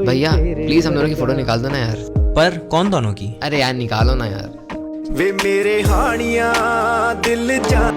भैया प्लीज हम दोनों की फोटो निकाल दो ना यार। पर कौन दोनों की? अरे यार निकालो ना यार। वे मेरे हानिया दिल जा